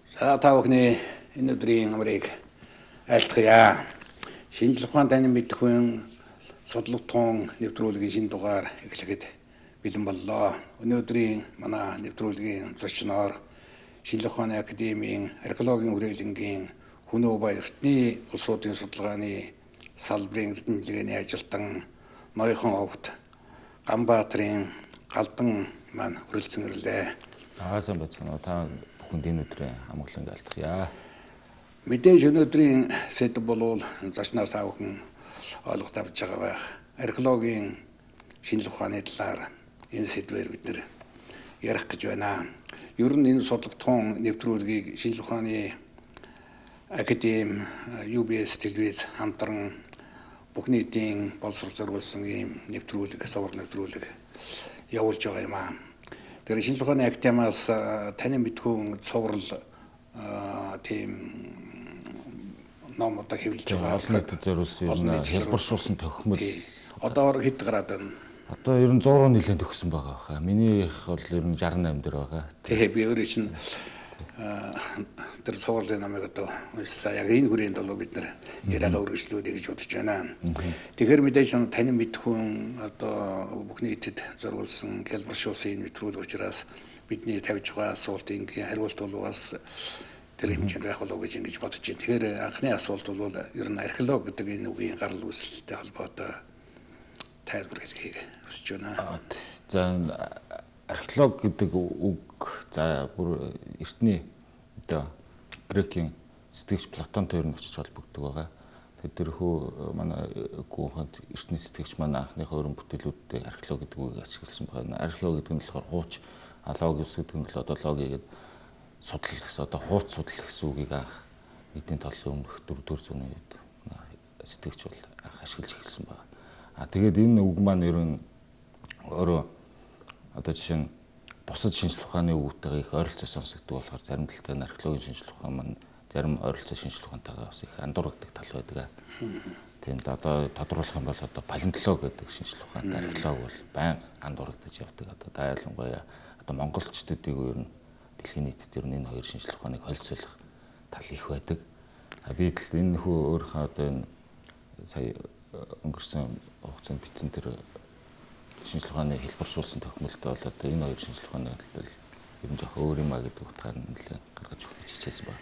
За та бүхний энэ өдрийн амрыг айлтгая. Шинжлэх ухааны тань мэдэх үн судлалтын нэвтрүүлгийн шинэ дугаар эхлэхэд бэлэн боллоо. Өнөөдрийн манай нэвтрүүлгийн зочноор Шинжлэх ухааны академийн археологийн хүрээлэнгийн Хүнөө ба Эртний улсуудын судалгааны салбарын эрдэмтдийн ажилтан ноёхон овогт Ганбаатарын Галдан маань хүрэлцэн ирлээ. Сайн байцгаана. Та бүхэнд энэ өдрийн амгаланг айлтгая. Мэдээж өнөөдрийн сэдв бол зочноор та бүхэн ойлгож авч байгаа байх. Археологийн шинжлэх ухааны талаар энэ сэдвээр бид нэр ярих гэж байна. Ер нь энэ судлалтын нэвтрүүлгийг шинжлэх ухааны академи, UBS телевиз хамтран бүх нийтийн боловсрол зориулсан ийм нэвтрүүлэг, совор нэвтрүүлэг явуулж байгаа юм аа. Тэр шинжлэх ухааны академиас танин мэдхүүн цоврал тийм ном одоо хэвлэж байгаа. Олон нийтэд зориулсан юм хэлбэршүүлсэн тохимол одоо хэд гараад байна? Одоо ер нь 100 нэлээд төгсөн байгаа хаа. Минийх бол ер нь 68 дээр байгаа. Тэгээ би өөрөө чинь тэр цоврлын намайг одоо уншсан. Яг энэ хүрээнд бол бид нэр яриагаа үргэлжлүүлэе гэж бодож байна. Тэгэхээр мэдээж танин мэдхүүн одоо бүх нийтэд зориулсан хэлбэршүүлсэн энэ нэвтрүүлэг учраас бидний тавьж байгаа асуултын хариулт бол бас тэр хэмжээнд байх болов гэж ингэж бодож байна. Тэгэхээр анхны асуулт бол ер нь археолог гэдэг энэ үгийн гарал үүсэлтэй холбоотой тайлбар хийх хүсэж байна. За археолог гэдэг үг за бүр эртний одоо грекийн сэтгэгч Платонтой ер нь очиж холбогддог байгаа. Тэрхүү манай гүнхэнд эртний сэтгэгч манай анхныхаа өрн бүтээлүүдэд археолог гэдэг үгийг ашигласан байна. Археолог гэдэг нь болохоор хууч, алогиус гэдэг нь бол одоо логи гэдэг судлал гэсэн одоо хууц судлал гэсэн үгийг анх нийтийн толлын өмнөх 4-р зууны үед сэтгэгч бол анх ашиглаж эхэлсэн байна. Тэгээд энэ үг маань ер нь өөрөө одоо жишээ нь бусад шинжлэх ухааны үгтэйгээ их ойролцоо сонсогддог болохоор зарим талтай археологийн шинжлэх ухаан маань зарим ойролцоо шинжлэх ухаантайгаа бас их андуурагддаг тал байдаг. Тэнд одоо тодруулах юм бол одоо палеонтолог гэдэг шинжлэх ухаантай археолог бол байнга андуурагдаж явдаг. Одоо ялангуяа одоо монголчдуудыг ер нь дэлхийн нийтэд ер нь энэ хоёр шинжлэх ухааныг холцоолох тал их байдаг. Би л энэ хүү өөрийнхөө одоо энэ сая өнгөрсөн хугацаанд бичсэн тэр шинжлэх ухааны хэлбэршүүлсэн тохиолдолд бол одоо энэ хоёр шинжлэх ухааны хэлбэл ер нь жоох өөр юм а гэдэг утгаар нь нэлээд гаргаж өгч хичээсэн байна.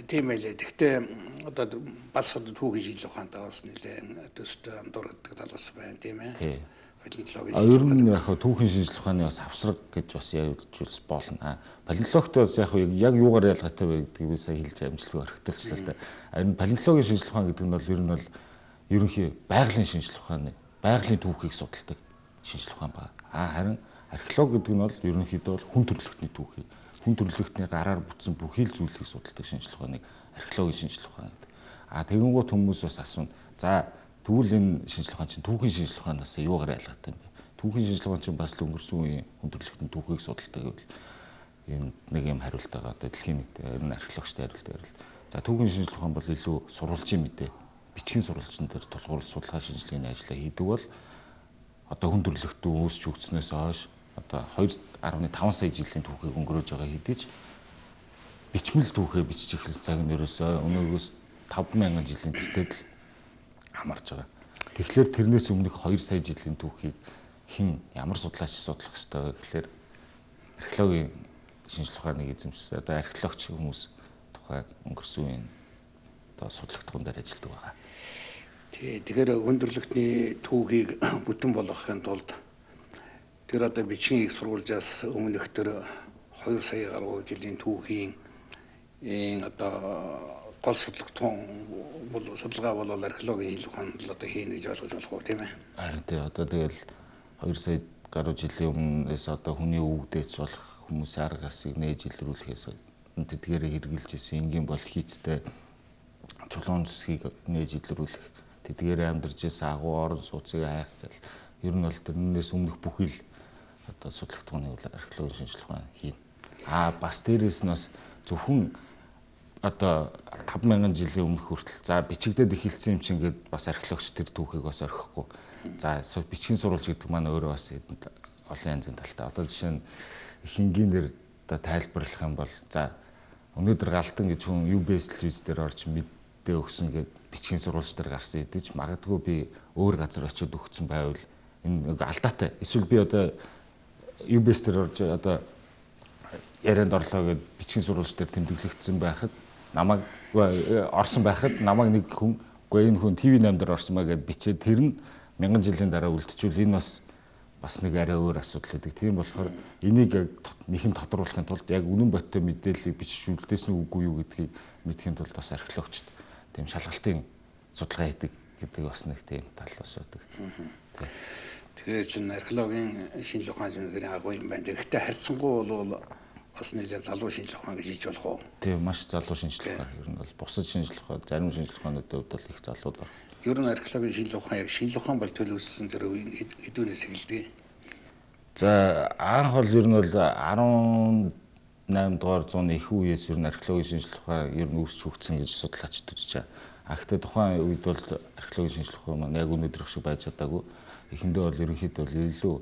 Тийм ээ. Гэхдээ одоо бас түүхийн шинжлэх ухаантай бас нэлээд төстэй андуурдаг тал бас байна тийм ээ. Ер нь яг түүхийн шинжлэх ухааны бас авсраг гэж бас явуулж болно. Палеонтологтой бас яг юугаар ялгаатай вэ гэдгийг би сая хэлж амжилтгүй орхитолчлаа л да. Харин палеонтологийн шинжлэх ухаан гэдэг нь бол ер нь бол ерөнхий байгалийн шинжлэх ухааны байгалийн түүхийг судалдаг шинжлэх ухаан байна. Харин археолог гэдэг нь бол ерөнхийдөө хүн төрөлхтний түүхийг, хүн төрөлхтний гараар бүтсэн бүхий л зүйлийг судалдаг шинжлэх ухааныг археологийн шинжлэх ухаан гэдэг. Тэгэнгүүт хүмүүс бас асууна. За тэгвэл энэ шинжлэх ухаан чинь түүхийн шинжлэх ухаанаас юугаар ялгаатай юм бэ? Түүхийн шинжлэх ухаан чинь бас л өнгөрсөн үеийн хүн төрөлхтний түүхийг судалдаг гэвэл энэ нэг юм хариулт байгаа. Одоо дэлхийн нийт археологчтой хариулт байвал. За түүхийн шинжлэх ухаан бол илүү сурвалжийн мэдээ бичгийн сурвалжин дээр тулгуурлаж судалгаа шинжилгээний ажлаа хийдэг бол одоо хүн төрөлхтөө үүсч өгснөөс хойш одоо 2.5 сая жилийн түүхийг өнгөрөөж байгаа хэдий ч бичмэл түүхээ бичиж эхэлсэн цаг нь ерөөсөө өнөөгөөс 5000 жилийн тэртет л хамаарч байгаа. Тэгэхээр тэрнээс өмнөх 2 сая жилийн түүхийг хэн ямар судлаач судлах ёстой вэ гэхээр археологийн шинжлэх ухааныг эзэмшсэн одоо археологч хүмүүс тухай өнгөрсөн үеийн одоо судлагдсан дээр ажилладаг байгаа. Тэгэхээр хүндрэлтний түүхийг бүтэн болгохын тулд тэр одоо бичгийн их сурвалжаас өмнөх тэр 2 сая гаруй жилийн түүхийн одоо гол судалгаа бол археологийн шинжлэх ухаанд одоо хийнэ гэж ойлгож болох уу тийм ээ? Харин тий одоо тэгэл 2 сая гаруй жилийн өмнөөс одоо хүний өвгдөөц болох хүмүүсийн арга асыг нээж илрүүлэхээс тэдгээрээ хэрэгжилж исэн энгийн бол хийцтэй чулуун зүсгийг нээж илрүүлэх тэдгээрээ амьдарч исэн агуу орон сууцыг хайх гэл ер нь бол тэрнээс өмнөх бүхий л одоо судлагдгооны археологийн шинжлэх ухаан хийн. Бас дээрээс нь бас зөвхөн одоо 5000 жилийн өмнөх хүртэл за бичигдээд эхэлсэн юм чинь ингээд бас археологч тэр түүхийг бас орхихгүй. За бичгийн сурвалж гэдэг маань өөрөө бас олон янзын талтай. Одоо жишээ нь их энгийн дээр одоо тайлбарлах юм бол за өнөөдөр Галдан гэж хүн UBS телевиз дээр орж мэдээ өгсөн гэд бичгийн сурвалж дээр гарсан идэж магадгүй би өөр газар очиод өгсөн байвал энэ нэг алдаатай. Эсвэл би одоо UBS дээр орж одоо ярианд орлоо гэд бичгийн сурвалж дээр тэмдэглэгдсэн байхад намайг орсон байхад намайг нэг хүн үгүй энэ хүн TV8 дээр орсон маа гэд бичээд тэр нь 1000 жилийн дараа үлдчихвэл энэ бас нэг арай өөр асуудал гэдэг. Тийм болохоор энийг нэхэн тодруулахын тулд яг үнэн бодтой мэдээллийг бичиж үлдээсэн үгүй юу гэдгийг мэдхийн тулд бас археологчд тийм шалгалтын судалгаа хийдэг гэдэг бас нэг тийм тал бас байдаг. Тэгэхээр чинь археологийн шинжлэх ухааны зөвлөлийн агуу юм байна. Гэхдээ харьцангуй бол бас нэлээд залуу шинжлэх ухаан гэж хэлж болох уу? Тийм маш залуу шинжлэх ухаан. Ер нь бол бусад шинжлэх ухаан, зарим шинжлэх ухаануудын хувьд бол их залууд байна. Ер нь археологийн шинжлэх ухаан яг шинжлэх ухаан бол төлөвлөсөн тэр хэдүүнээс эхэлдэг. За анх бол ер нь бол 18 дугаар зууны их үеэс ер нь археологийн шинжлэх ухаан ер нь үүсч хөгжсөн гэж судлаачид үзэж байгаа. Гэхдээ тухайн үед бол археологийн шинжлэх ухаан маань яг өнөөдрөх шиг байж чадаагүй. Эхэндээ бол ерөнхийдөө илүү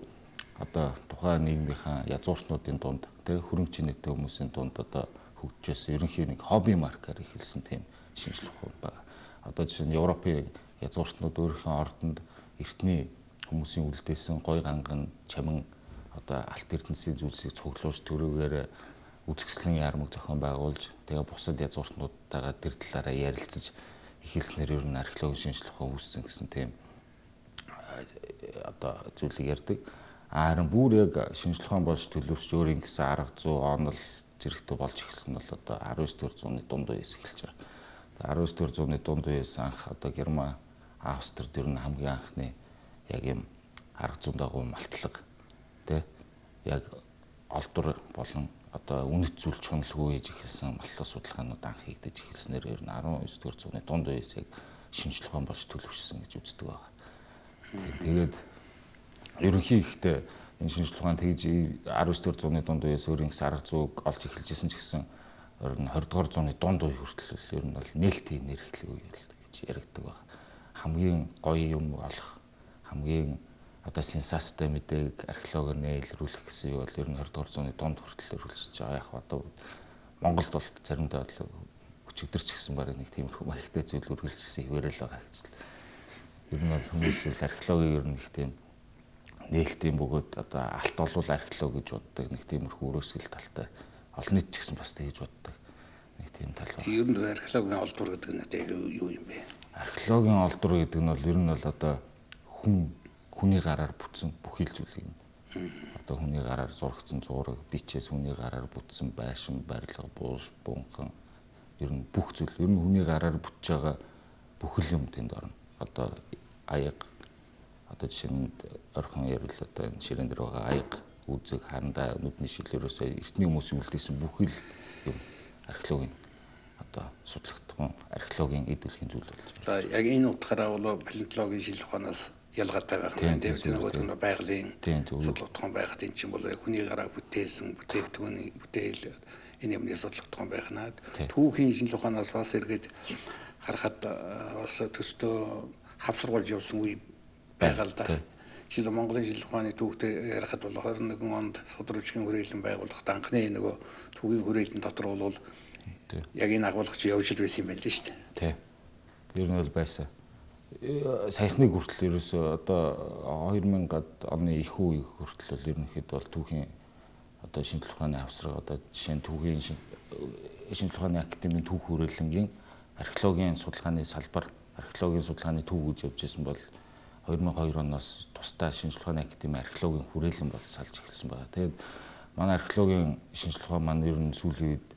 одоо тухайн нийгмийнхаа язгууртнуудын дунд хөрөнгө чинээтэй хүмүүсийн дунд одоо хөгжиж байсан ерөнхий нэг хобби маркаар эхэлсэн тийм шинжлэх ухаан байна. Одоо жишээ нь Европын язгууртнууд өөрийнхөө ордонд эртний хүмүүсийн үлдээсэн гой ганган чамин одоо алт эрдэнэсийн зүйлсийг цуглуулж төрөөгөр үзэсгэлэн ярмаг зохион байгуулж тэгээ бусад язгууртнуудтайгаа тэр талаараа ярилцаж эхэлснээр ер нь археологийн шинжлэх ухаан үүссэн гэсэн тийм одоо зүйлийг ярьдаг. Харин бүр яг шинжлэх ухаан болж төлөвшөж өөрийн гэсэн арга зүй онол зэрэгтэй болж эхэлсэн нь бол одоо 19-р зууны дунд үеэс эхэлж байгаа. 19-р зууны дунд үеэс анх одоо Герман, Австрид ер нь хамгийн анхны яг юм арга зүйн дагуу малтлаг тэ яг олдвор болон одоо үнэт зүйл чуналгүй хийж эхэлсэн малтлаг судалгаанууд анх хийгдэж эхэлснээр ер нь 19-р зууны дунд үеэс яг шинжлэх ухаан болж төлөвшсөн гэж үздэг байна. Тэгээд ерөнхий ихтэй энэ шинжлэх ухаан тэгж 19-р зууны дунд үеэс өөрийн гэсэн арга зүйг олж эхэлжсэн ч гэсэн ер нь 20-р зууны дунд үе хүртэл ер нь бол нээлтийн нэрхлэх үе гэж яригддаг байна. Хамгийн гоё юм олох хамгийн одоо сенсацтай мэдээг археологоор нээлрүүлэх гэсэн юу бол ер нь 20-р зууны дунд хүртэл өргөлжиж байгаа. Яг одоо Монголд бол заримдаа бол өчигдөрч гэсэн барыг нэг тиймэрхүү маягтай зүйл үргэлжилсэн хിവэрэл байгаа гэж л. Ер нь бол хүмүүс л археологийн ер нь их тийм нээлтийн бөгөөд одоо алт олвол археолог гэж боддог нэг тиймэрхүү өрөөсгөл талтай олон нийт ч гэсэн бас тэгж боддог нэг тийм тал байна. Ер нь археологийн олдвор гэдэг нь одоо юу юм бэ? Археологийн олдвор гэдэг нь бол ер нь бол одоо хүний гараар бүтсэн бүхэл зүйлийг одоо хүний гараар зургацсан зураг, бичээс хүний гараар бүтсэн байшин, барилга, бууж, бунхан ер нь бүх зүйл ер нь хүний гараар бүтэж байгаа бүхэл юм тэнд орно. Одоо аяг одоо жишээ нь орхон ярил одоо ширээн дээр байгаа аяг, үзэг, харандаа, нүдний шилээрөөс эртний хүмүүсийн үлдээсэн бүхэл юм археологийн одоо судлагдсан археологийн эд бүлгийн зүйл болж байна. За яг энэ утгаараа бол палеонтологийн шинжлэх ухаанаас ялгаатай байх юм тийм нөгөө нэг байгалийн судлах тухайн байхад энэ чинь бол хүний гараа бүтээсэн бүтээгдэхүүний бүтээл энэ юмны судлах тухайн байх наа. Түүхийн шинжлэх ухаанаас бас эргээд харахад бас төстөө хавсаргуулж явсан үе байгаа л да. Жишээлбэл Монголын шинжлэх ухааны түүхтэй ярихад бол 21 онд судрагчгийн хүрээлэн байгуулахад анхны нөгөө түүхийн хүрээлэн дотор бол яг энэ агуулгач явж л байсан юм байна л шүү дээ. Тий. Ер нь бол байсан. Саяхныг хүртэл ерөөсөө одоо 2000-ад оны их үе хүртэл бол ерөнхийдөө бол түүхийн одоо шинжлэх ухааны авсраг одоо жишээ нь түүхийн шинжлэх ухааны академийн түүх хүрээлэнгийн археологийн судалгааны салбар археологийн судалгааны түүх гэж явж байсан бол 2002 оноос тусдаа шинжлэх ухааны академийн археологийн хүрээлэн бол салж эхэлсэн байна. Тэгээд манай археологийн шинжлэх ухаан маань ер нь сүүлийн үед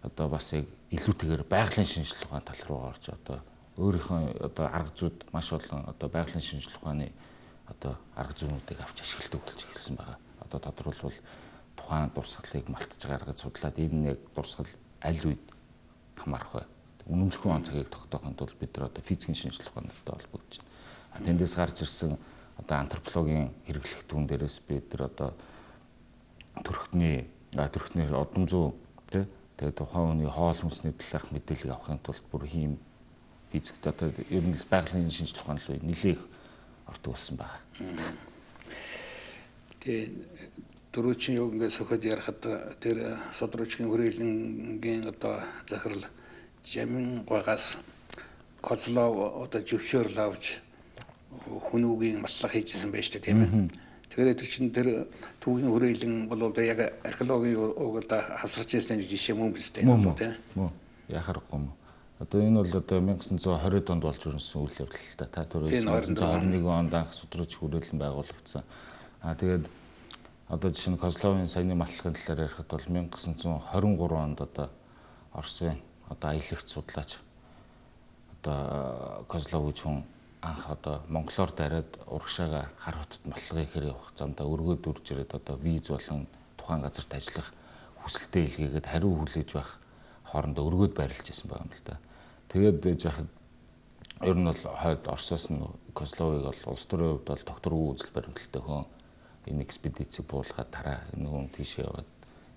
одоо бас яг илүүтэйгээр байгалийн шинжлэх ухааны тал руу орж одоо өөрийнхөө одоо арга зүйд маш олон одоо байгалийн шинжлэх ухааны одоо арга зүйнүүдийг авч ашигладаг болж эхэлсэн байна. Одоо тодорхойлбол тухайн дурсгалыг малтаж гаргаж судлаад энэ яг дурсгал аль үед хамаарах вэ? Үнэмлэхүйн он цагийг тогтоохын тулд бид нар одоо физикийн шинжлэх ухаантай холбогдож байна. Тэндээс гарч ирсэн одоо антропологийн хэрэглэгтүүн дээрээс бид нар одоо төрхтний одон зүй тэгээд тухайн хүний хоол хүнсний талаарх мэдээлэл авахын тулд бүр хийм физикт одоо ер нь байгалийн шинжлэх ухаан руу нэлээх ордог болсон байна. Тэгээд дөрөвчин юу ингээд сөхөд ярахад тэр содрочгийн хүрээлэнгийн одоо захирал Жамин гуйгаас Козлов одоо зөвшөөрөл авч хүнүүгийн маллах хийжсэн байж тээ тийм ээ. Тэгэхээр тэр чинь тэр түүхийн хүрээлэн бол одоо яг археологийн одоо хавсарч ирсэн жишээ мөн биз дээ тийм. Мөн. Яхахгүй юм. Одоо энэ бол одоо 1920-д онд болж ирсэн үйл явдал л та. Та түрүү 1921 онд анх судрууч хүрээлэн байгуулагдсан. Тэгээд одоо жишээ нь Козловын саяны маллахын талаар ярихад бол 1923 онд одоо Оросын одоо аялагч судлаач одоо Козлов гэж хүн анх одоо монголоор дараад урагшаага хар хотод маллагыг хэрэг явах замдаа өргөөд үрж ирээд одоо виз болон тухайн газарт ажиллах хүсэлтэд илгээгээд хариу хүлээж байх хоорондоо өргөөд байрлаж байсан байгаа юм л да. Тэгээд яхад ер нь бол хойд Оросоос нь Козловыг бол улс төрийн хувьд бол докторгүй үзэл баримталтай хүн энэ экспедицийг буулгаад тараа энэ хүн тийшээ яваад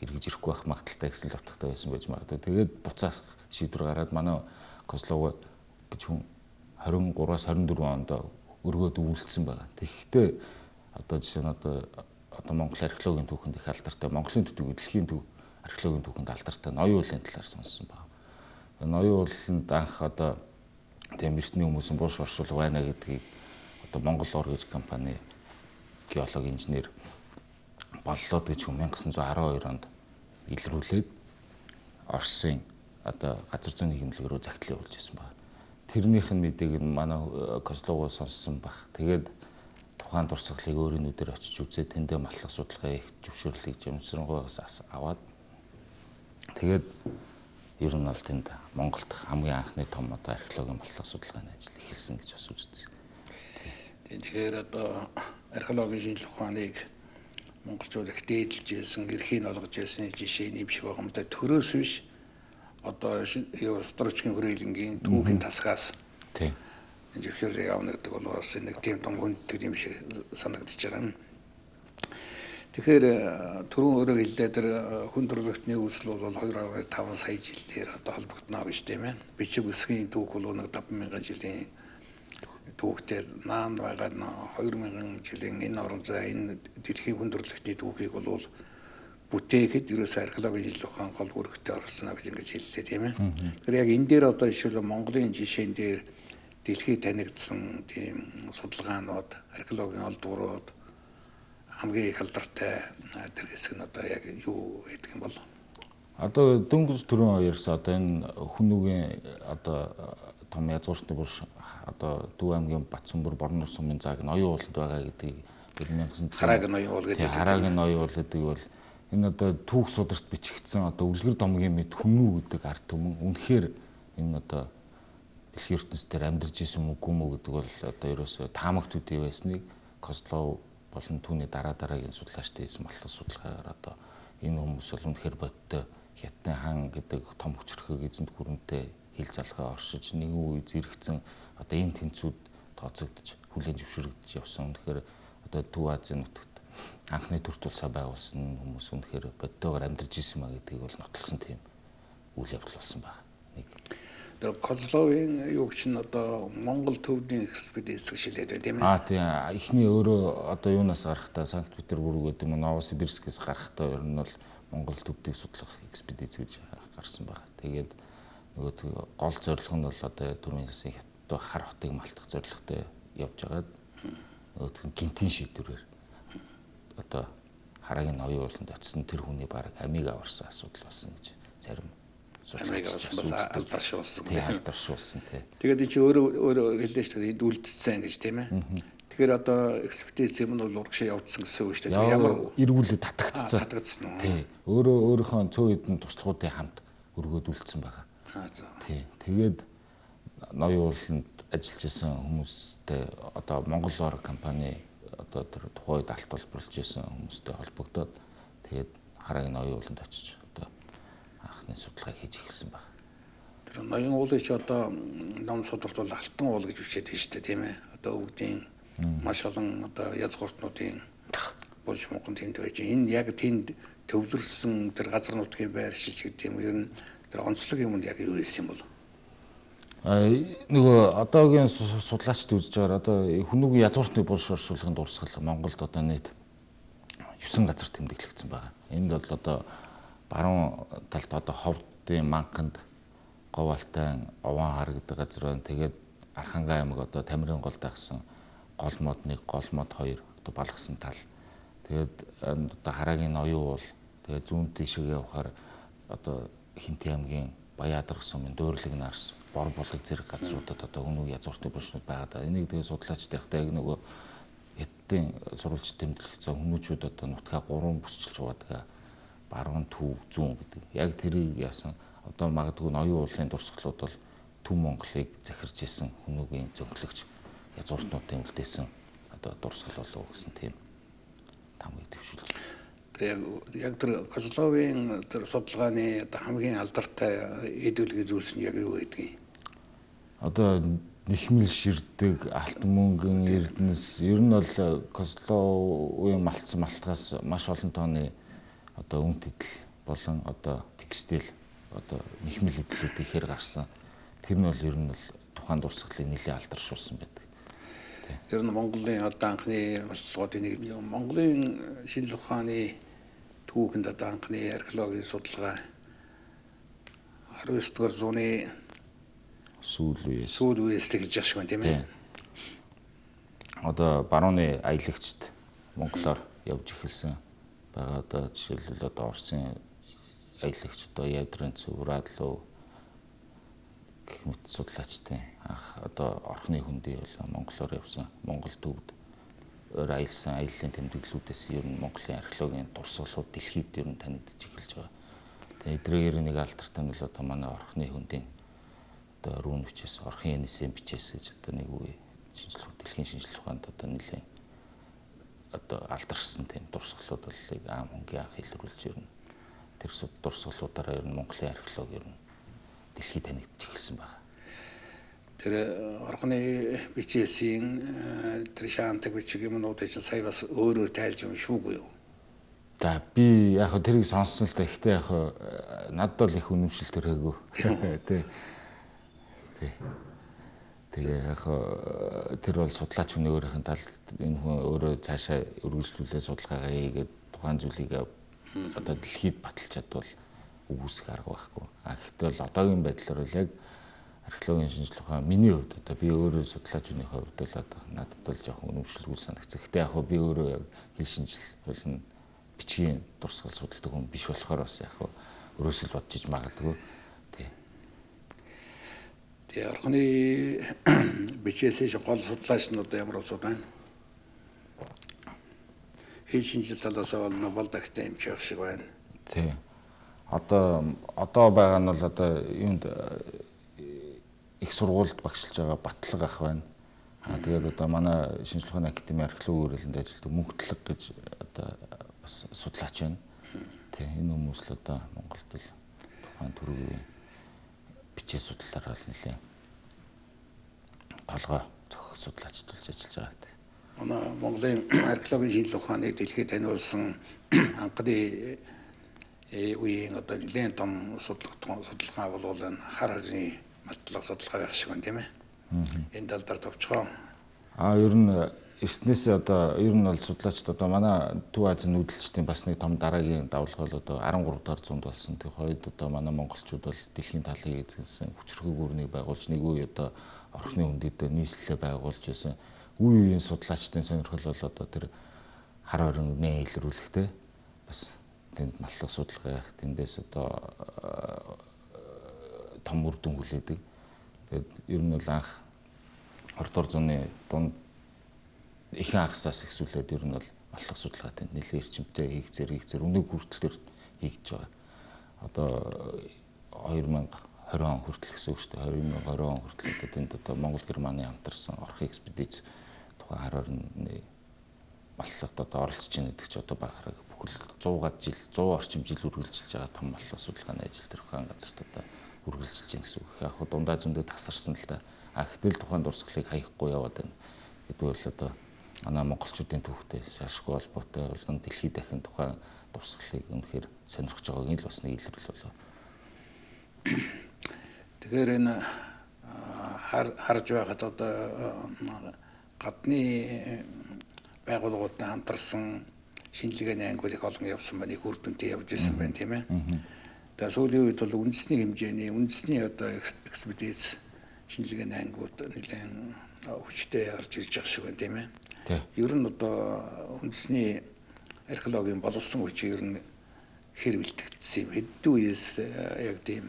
эргэж ирэхгүй байх магадaltaй гэсэн л утгатай байсан байж магадгүй. Тэгээд буцаах шийдвэр гараад манай Козлов гэж хүн 23-аас 24 онд өргөөд өвлөсөн байгаа. Тэгэхдээ одоо жишээ нь одоо Монгол археологийн түүхэнд их алдартай, Монголын төдийгүй дэлхийн археологийн түүхэнд алдартай ноён уулын талаар сонссон байна. Ноён ууланд анх одоо тийм эртний хүмүүсийн бууш оршуулга байна гэдгийг одоо Монгол ор гэж компани геологи инженер Боллоод гэж хүн 1912 онд илрүүлээд Оросын одоо газар зүйн хэмнэлэг рүү загтлын явуулж ирсэн байна. Тэрнийх нь мэдээг манай Козлов сонссон баг. Тэгээд тухайн дурсгалыг өөрийн нүдээр очиж үзээд тэндээ маллах судалгаа их зөвшөөрлийг Жамсрангуйгаас аваад тэгээд ер нь бол тэнд Монголд хамгийн анхны том одоо археологийн маллах судалгааны ажил эхэлсэн гэж бас үздэг. Тэгэхээр одоо археологийн шинжилгээ ухааныг монголчууд их дээдлж ирсэн, эрхийг олгож ирсэн жишээ нэмшиг байгаа юм да. Төрөөс биш одоо судручгийн хүрээлэнгийн түүхийн тасгаас тийм зөвшөөрөл явна гэдэг бол бас нэг тийм том хүнддэг юм шиг санагдаж байгаа юм. Тэгэхээр түрүүн өөрөө хэллээ тэр хүн төрөлхтний үүсэл бол 2.5 сая жилээр одоо холбогдно гэж тийм ээ. Бичиг үсгийн түүх бол нэг 50,000 жилийн түүхтэй наан байгаа 2000 жилийн энэ орон зай энэ дэлхийн хүн төрөлхтний түүхийг бол бүтээхэд ерөөсөө археологийн шинжилгээ ухаан гол үүрэгтэй орсон гэж ингэж хэллээ тийм ээ. Тэгэхээр яг энэ дээр одоо жишээлбэл Монголын жишээн дээр дэлхийд танигдсан тийм судалгаанууд, археологийн олдворууд хамгийн их алдартай тэр хэсэг нь одоо яг юу гэдэг юм бол одоо дөнгөж түрүүн ярьсан одоо энэ хүнүүгийн одоо том язгууртны бурш одоо Дүү аймгийн Батсүмбэр Борнор сумын зааг ноён ууланд байгаа гэдгийг 1900 харааг ноён уул гэдэг. Харааг ноён уул гэдэг бол энэ одоо түүх сударт бичигдсэн одоо үлгэр домгийн мэд хүнүү гэдэг ард түмэн үнэхээр энэ одоо дэлхийн ертөнцийн дээр амьдарч исэн үгүй мүү гэдэг бол одоо ерөөсөө таамагт үдий байсныг Козлов болон түүний дараагийн судлаачдын хийсэн маллах судалгаагаар одоо энэ хүмүүс бол үнэхээр бодтой Хятадын хаан гэдэг том хүчрхэг эзэнт гүрэнтэй хил залгаа оршиж нэгэн үе зэрэгцэн одоо энэ тэнцүүд тооцогдож хүлээн зөвшөөрөгдөж явсан. Үнэхээр одоо Төв Азийн нутагт анхны төр тулсаа байгуулсан хүмүүс үнэхээр бодтойгоор амьдарч исэн маа гэдгийг бол нотолсон тийм үйл явдал болсон байна. Нэг тэр Козловын юу чинь одоо Монгол төвийн экспедиц шилээд байна тийм ээ. Тийм. Эхний өөрөө одоо юунаас гарахтаа Санкт Петербург гэдэг Новосибирскээс гарахтаа ер нь бол Монгол төвдийг судлах экспедиц гэж гарсан байна. Тэгээд нөгөө гол зорилго нь бол одоо түрүүн хэлсэн Хятад хар хотыг малтах зорилготой явж байгаад нөгөө гинтийн шийдвэрээр одоо харагийн ноён ууланд очсон тэр хүний баг амийг аварсан асуудал болсон гэж зарим алдаршуулсан тий. Тэгээд чи өөрөө хэллээ шүү дээ энд үлдсэн гэж тийм ээ. Тэгэхээр одоо экспедиц юм бол урагшаа явуулсан гэсэн үг шүү дээ. Ямар эргүүлээд татагдцсан. Тий. Өөрийнхөө цөөн хэдэн туслахуудын хамт өргөөд үлдсэн байгаа. Тий. Тэгээд ноён ууланд ажиллаж исэн хүмүүстэй одоо Монгол ор компани одоо тэр тухайн үед алт олборлж исэн хүмүүстэй холбогдоод тэгээд харагийн ноён ууланд очиж одоо анхны судалгаа хийж эхэлсэн байна. Тэр ноён уулыг ч одоо ном судалт бол алтан уул гэж бичээд байна шүү дээ тийм ээ. Одоо өвдийн маш олон одоо язгууртнуудын болж Монгол тэнд байж энэ яг тэнд төвлөрсөн тэр газар нутгийн байр шилж гэдэг юм ер нь тэр онцлог юм яг юу байсан юм бол нөгөө одоогийн судлаачд үзэж байгаа одоо хүнүүгийн язгууртны булш оршуулгын дурсгал Монголд одоо нийт 9 газар тэмдэглэгдсэн байгаа. Энд бол одоо баруун талд одоо Ховдын Манханд Говьалтай Овон хар гэдэг газар байна. Тэгээд Архангай аймаг одоо Тамирын гол дагсан гол мод 1, гол мод 2 одоо Балгасан тал. Тэгээд одоо Хараагийн оюун уул. Тэгээд зүүн тишээ явахаар одоо Хинтээ аймгийн Баяадар сумын Дөөрлөг нарс, Бор булаг зэрэг газруудад одоо өнөө язгууртны булчнууд байгаа. Энийг тэгээд судлаачтай ихтэй яг нөгөө Хятадын сурвалж тэмдэглэгдсэн хүмүүжүүд одоо нутгаа 3 бүсчилж яваадаг. Баруун, төв, зүүн гэдэг. Яг тэрийг яасан одоо магадгүй оюун уулын дурсгалууд бол Төв Монголыг захирж исэн хүмүүгийн зөвлөгч язгууртнуудын үлдээсэн одоо дурсгал болов гэсэн тийм тамгыг төвшүүлж. Яг тэр Козловын тэр судалгааны одоо хамгийн алдартай эдүүлгийн зүйлс нь яг юу гэдгийг. Одоо нэхмэл ширдэг, алтан мөнгөн эрдэнэс ер нь бол Козловын малтсан малтгаас маш олон тооны одоо үнэт идэл болон одоо текстил одоо нэхмэл идлүүд ихээр гарсан. Тэр нь бол ер нь бол тухайн дурсгалыг нэлээд алдаршуулсан байдаг. Ер нь Монголын одоо анхны судалгааны нэг нь Монголын шинжлэх ухааны түүхэнд одоо анхны археологийн судалгаа 19-р зууны сүүл үеэс гэж яах шиг байна тийм ээ. Одоо барууны аялагчд монголоор явж эхэлсэн байгаа. Одоо жишээлбэл одоо Оросын аялагч одоо Ядринц, Урадлов гэх мэт судлаачдын анх одоо орхны хөндий бол монголоор явсан. Монгол төвд аялсан аяллаа тэмдэглэлүүдээс ер нь Монголын археологийн дурсгалууд дэлхийд ер нь танигдж эхэлж байгаа. Тэгээ эдрээр нэг алдартай нь л одоо манай орхны хөндийн одоо рүүн бичээс орхын янисийн бичээс гэж одоо нэг үе дэлхийн шинжлэх ухаанд одоо нэлээд одоо алдаршсан тийм дурсгалууд болыг аим хонгийн анх илрүүлж ер нь тэр дурсгалуудаараа ер нь Монголын археологи ер нь дэлхийд танигдж эхэлсэн байна. Тэр орхны бичээсийн тэр шаантаг бичиг юмнуудыг чинь сая бас өөрөөр тайлж юм шүүгүй юу? За би яг тэрийг сонссон л да. Ихтэй яг надад бол их үнэмшил төрөөгүй. Тий. Тэгээ яг тэр бол судлаач хүний өөрийнх нь талд энэ хүн өөрөө цаашаа үргэлжлүүлээ судалгаагаа хийгээд тухайн зүйлийг одоо дэлхийд баталж чадвал үгүйсэх арга байхгүй. Гэхдээ бол одоогийн байдлаар бол яг археологийн шинжлэх ухаан миний хувьд одоо би өөрөө судлаач хүний хувьд бол одоо надад бол жоохон үнэмшилгүй санагдсан. Гэхдээ яг би өөрөө яг хэл шинжил болон бичгийн дурсгал судалдаг хүн биш болохоор бас яг өрөөсөл бодож иж магадгүй. Тий. Тэгээ орхны бичээсээ гол судлаач нь одоо ямар усуд байна? Хэл шинжил талаас нь бол дахтай юм чих шиг байна. Тий. Одоо байгаа нь бол одоо юунд их сургуульд багшилж байгаа Батлаг ах байна. Тэгээд одоо манай шинжлэх ухааны академийн археологи хөрөлөнд ажилладаг Мөнхтлэг гэж одоо бас судлаач байна. Тэг энэ хүмүүс л одоо Монголд л тухайн төрөгийн бичээ судлалаараа л нэлээ толгой зохих судлаачдулж ажиллаж байгаа. Манай Монголын археологийн шинжлэх ухааныг дэлхийд таниулсан анхны үеийн одоо нэлээд том судалгаа бол энэ хар хорийн матлаг судалгаа байх шиг байна тийм ээ. Энэ талаар товчхон. Ер нь эртнээсээ одоо ер нь бол судлаачд одоо манай Төв Азийн нүүдэлчдийн бас нэг том дараагийн давлага бол одоо 13 дахь зуунд болсон. Тэр хоёрд одоо манай монголчууд бол дэлхийн талыг эзэнсэн хүчрхэг гүрнийг байгуулж нэг үе одоо орхны хөндөд нийслэлээ байгуулж байсан. Үе үеийн судлаачдын сонирхол бол одоо тэр хар хорин нэ илрүүлэхтэй бас тэнд матлаг судалгаа явах тэндээс одоо том үр дүн хүлээдэг. Тэгээд ер нь бол анх 20 дугаар зууны дунд ихэнх агсаас ихсүүлээд ер нь бол матлаг судалгаа тэнд нэлээд эрчимтэй хийгзэр өнөө хүртэл төр хийгдэж байгаа. Одоо 2020 он хүртэл гэсэн үг шүү дээ. 2020 он хүртэл одоо тэнд одоо Монгол Германы хамтарсан орхон экспедиц тухайн хар хорины маллагт одоо оролцож байна гэдэг чи одоо бахархаг бүхэл 100 орчим жил үргэлжилж байгаа том маллах судалгааны ажил тэр хаан газарт одоо үргэлжилж байна гэсэн үг. Яг дундаа зөндөө тасарсан л да. Гэтэл тухайн дурсгалыг хаяхгүй яваад байна. Гэдэг бол одоо манай монголчуудын түүхтэй шашгүй холбоотой болон дэлхийд дахин тухайн дурсгалыг үнэхээр сонирхож байгааг л бас нэг илрэл болоо. Тэгэхээр энэ харж байхад одоо гадны байгууллагуудтай хамтарсан шинжилгээний ангиуд их олон явсан байна, их үр дүнтэй явж ирсэн байна тийм ээ. Тэгээ сүүлийн үед бол үндэсний хэмжээний үндэсний одоо экспедиц шинжилгээний ангиуд нэлээд хүчтэй гарч ирж байгаа шиг байна тийм ээ. Ер нь одоо үндэсний археологийн боловсон хүч ер нь хэр бэлтгэгдсэн юм, хэдэн үеэс яг тийм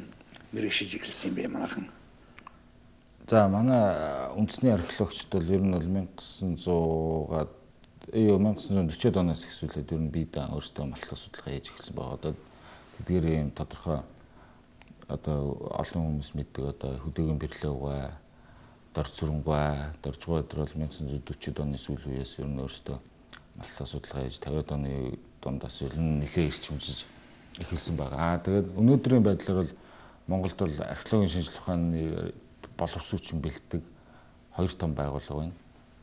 мэрэгшиж эхэлсэн юм бэ манайхан. За манай үндэсний археологчд бол ер нь бол 1940-од оноос эхсүүлээд ер нь бие даан өөрсдөө малтах судалгаа хийж эхэлсэн байгаа. Одоо тэдгээр юм тодорхой одоо олон хүмүүс мэддэг одоо хөдөөгийн бэрлээгүй, дор зүрэнгүй, доржгой өдөр бол 1940-од оны сүүл үеэс ер нь өөрсдөө малтах судалгаа хийж 50-од оны дундаас ер нь нэлээд эрчимжиж эхэлсэн байгаа. Тэгээд өнөөдрийн байдлаар бол Монголд бол археологийн шинжилгээ ухааны боловсруучсан бэлддэг 2 том байгууллага байна.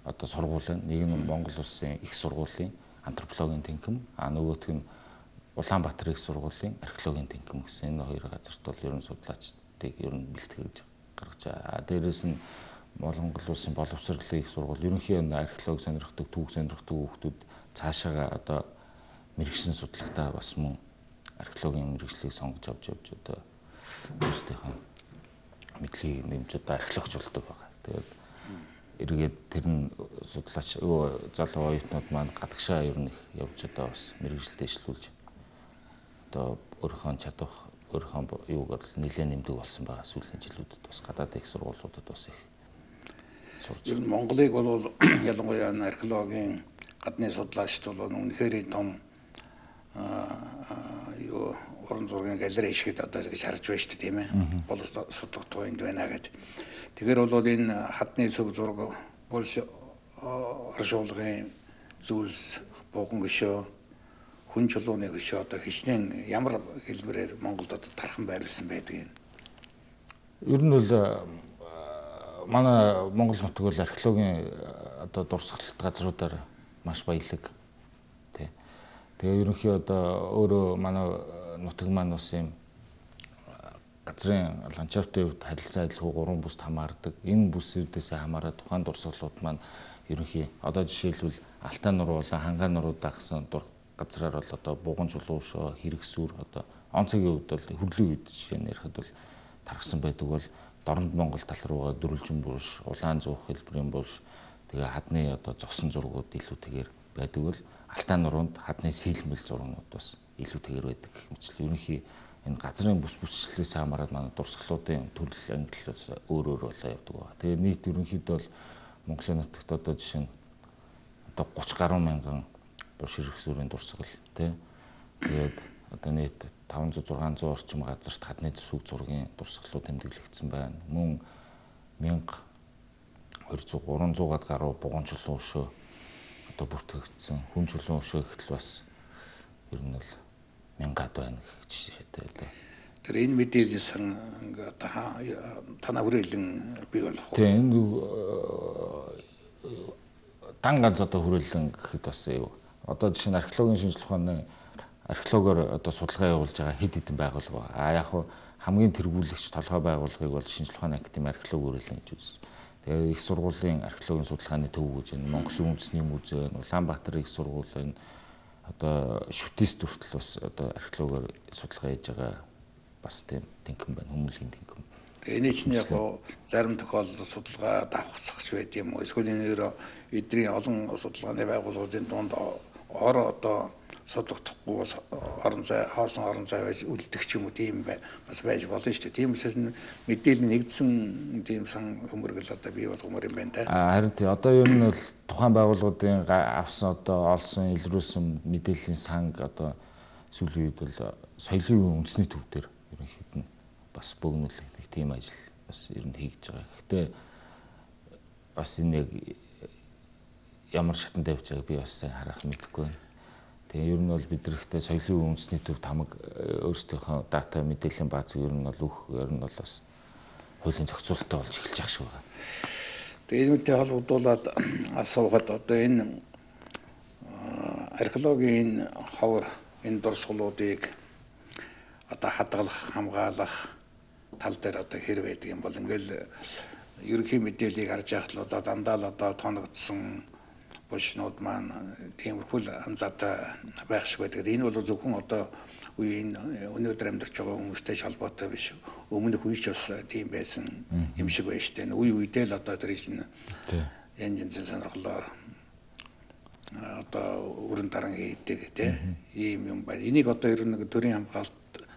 Одоо сургууль байна. Нэг нь Монгол Улсын их сургуулийн антропологийн тэнхим, нөгөөх нь Улаанбаатар их сургуулийн археологийн тэнхим гэсэн энэ 2 газарт бол ер нь судлаачдыг ер нь бэлтгэж гаргаж байгаа. Дээрээс нь Монгол Улсын боловсролын их сургууль ерөнхий археолог сонирхдаг, түүх сонирхдаг хүүхдүүд цаашаага одоо мэрэгшин судалгаатай бас мөн археологийн мэрэгжлийг сонгож авч одоо өөрсдийнхөө мэдлэгийг нэмж одоо археологч болдог байгаа. Тэгээд эргээд тэр нь судлаач залуу оюутнууд маань гадагшаа ер нь их явж одоо бас мэрэгжил дэвшлүүлж одоо өөрийнхөө чадвах өөрийнхөө юуг бол нэлээд нэмдэг болсон байгаа. Сүүлийн жилүүдэд бас гадаад их сургуулиудад бас их сурж. Ер нь Монголыг бол ялангуяа археологийн гадны судлаачд бол үнэхээр том уран зургийн галерей шиг одоо гэж харж байна шүү дээ тийм ээ. Боловс судлах энд байна гэдэг. Тэгэхээр бол энэ хадны цөв зураг Польш археологийн зүйлс богон гişөө хүн чулууны гişөө одоо хичнээн ямар хэлбэрээр Монголд одоо тархан байрлсан байдаг юм. Ер нь бол манай Монгол нутаг бол археологийн одоо дурсгалт газруудаар маш баялаг. Тэгээ ерөнхий одоо өөрөө манай нутаг маань бас юм газрын ландшафтын хувьд харилцаа адилхан 3 бүст хамаардаг. Энэ бүсүүдээс хамаараад тухайн дурсгалууд маань ерөнхий одоо жишээлбэл Алтай нуруу болон Хангаа нуруу дагсан газраар бол одоо Буган чулуушоо, Хэрэгсүр одоо он цагийн хувьд бол хөрлөгийн үед жишээ нь ярихад бол тархсан байдаг бол Дорнод Монгол тал руугаа Дөрвөлжин булш, Улаан зуух хэлбэрийн булш тэгээ хадны одоо зогсон зургууд илүүтэйгээр байдаг бол Алтай нуруунд хадны сийлмэл зургууд бас илүүтэйгээр байдаг гэх мэт ерөнхий энэ газрын бүс бүсчлээс хамаарат манай дурсгалуудын төрөл англи бас өөр болоо явдаг байна. Тэгээ нийт ерөнхийдөө бол Монголын нутагт одоо жишээ нь одоо 30 гаруй мянган булш Хэрэгсүрийн дурсгал тий. Тэгээд одоо нийт 500-600 орчим газарт хадны зүсэг зургийн дурсгалууд тэмдэглэгдсэн байна. Мөн 1200-300-аад гаруй буган чулуун өшөө одоо бүртгэгдсэн. Хүн чулуун өшөө гэхэл бас ер нь бол 1000-аад байна гэх жишээтэй одоо. Тэр энэ мэдээлэл сан ингээд танаа хүрээлэн бий болох уу? Тийм энэ дан ганц одоо хүрээлэн гэхэд бас юу. Одоо жишээ нь археологийн шинжилгээ ухааны археологоор одоо судалгаа явуулж байгаа хэд хэдэн байгууллага байна. Яг хуу хамгийн тэргүүлэгч толгой байгууллагыг бол шинжилгээ ухааны академи археолог хүрээлэн гэж үзсэн. Тэгээ их сургуулийн археологийн судалгааны төв гэж энэ Монголын үндэсний музей, Улаанбаатар их сургууль энэ одоо шүтээс хүртэл бас одоо археологоор судалгаа хийж байгаа бас тийм тэнхим байна, хүмүүлийн тэнхим. Тэгээ энэ чинь яг зарим тохиолдолд судалгаа давхцахч байд юм уу? Эсвэл энэ эдний олон судалгааны байгууллагуудын дунд одоо судлагдахгүй орон зай хоосон орон зай байж үлдэх ч юм уу тийм бас байж болно шүү дээ. Тийм учраас мэдээлэл нэгдсэн тийм сан хөмөргөл одоо бий болгомоор юм байна та. Харин тий одоо ер нь бол тухайн байгууллагуудын авсан одоо олсон илрүүлсэн мэдээллийн санг одоо сүүлийн үед бол соёлын үндэсний төв дээр ерөнхийд нь бас бөгнүүлэх нэг тийм ажил бас ер нь хийж байгаа. Гэхдээ бас энэ яг ямар шатанд явж байгааг би бас сайн харах мэдэхгүй байна. Тэгээ ер нь бол бидрэхтэй соёлын үндэсний төв тамаг өөрсдийнхөө дата мэдээллийн баазыг ер нь бол ер нь бол бас хуулийн зохицуулалттай болж эхэлж байгаа шүү байгаа. Тэгээ энэтэй холбогдуулаад асуухад одоо энэ археологийн ховор энэ дурсгалуудыг одоо хадгалах, хамгаалах тал дээр одоо хэр байдаг юм бол ингээл ерөнхий мэдээллийг харж яхад л одоо дандаа л одоо тоногдсон булшнууд маань тиймэрхүү анзаатай байх шиг байдаг. Энэ бол зөвхөн одоо үеийн өнөөдөр амьдарч байгаа хүмүүстэй холбоотой биш. Өмнөх үеч бас тийм байсан юм шиг байна шүү дээ. Үе үедээ л одоо тэр чинь янз янзын сонирхлоор одоо өрн даран хийдэг тийм ийм юм байна. Энийг одоо ер нь төрийн хамгаалалт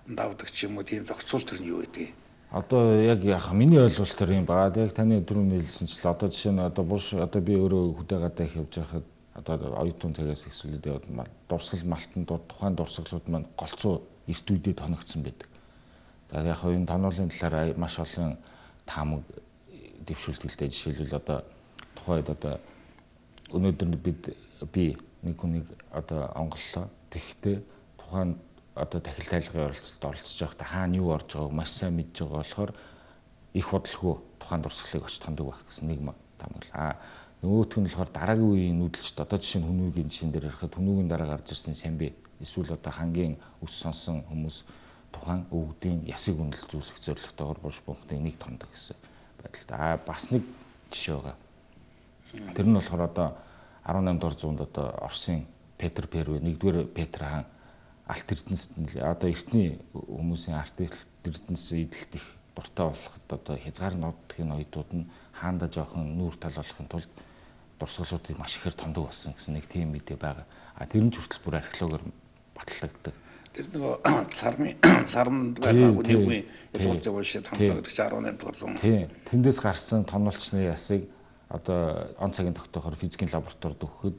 давдаг ч юм уу тийм зохицуул төр нь юу гэдэг. Одоо яг миний ойлголтоор юм байна. Яг таны түрүүний хэлсэнчлээ. Одоо жишээ нь одоо булш одоо би өөрөө хөдөө гадаа их явж байхад одоо оюутан цагаас ихсүүлээд яваад дурсгал малтанд тухайн дурсгалууд маань голцоо эрт үедээ тоногдсон байдаг. За яг энэ тонолын талаар маш олон таамаг дэвшүүлтгэлтэй жишээлбэл одоо тухайд одоо өнөөдөр би нэг хүнийг одоо онголлоо. Тэгэхдээ тухайн одоо дахил тайлгын оролцолд оролцож байхдаа хаана юу орж байгааг маш сайн мэдж байгаа болохоор их бодлого тухайн дурсгалыг очиж тондог байх гэсэн нэг таамаг. Нөгөөх нь болохоор дараагийн үеийн нүүдэлчд одоо жишээ нь хүмүүгийн жишээн дээр ярихад хүмүүгийн дараа гарч ирсэн самби эсвэл одоо хамгийн өс сонсон хүмүүс тухайн өвгдийн ясыг үнэлцүүлэх зорилготойгоор булш бунхтыг нэг тондог гэсэн байдалтай. Бас нэг жишээ байгаа. Тэр нь болохоор одоо 18 дугаар зуунд одоо Оросын Петр Первэ 1-р Петр хаан алт эрдэнэст одоо эртний хүмүүсийн алт эрдэнэс идэлт их дуртай болоход одоо хязгаар ноддгийн оюутнууд нь хаанда жоохон нүүр тал болохын тулд дурсгалуудыг маш ихээр тондог болсон гэсэн нэг тийм мэдээ байгаа. Тэр нь ч хүртэл бүр археологоор батлагддаг. Тэр нөгөө царманд байгаа үний язгууртыг уушаа тондог гэж 18 дугаар зуун. Тийм. Тэндээс гарсан тонолчны ясыг одоо он цагийн тогтоохоор физикийн лабораторид өгөхөд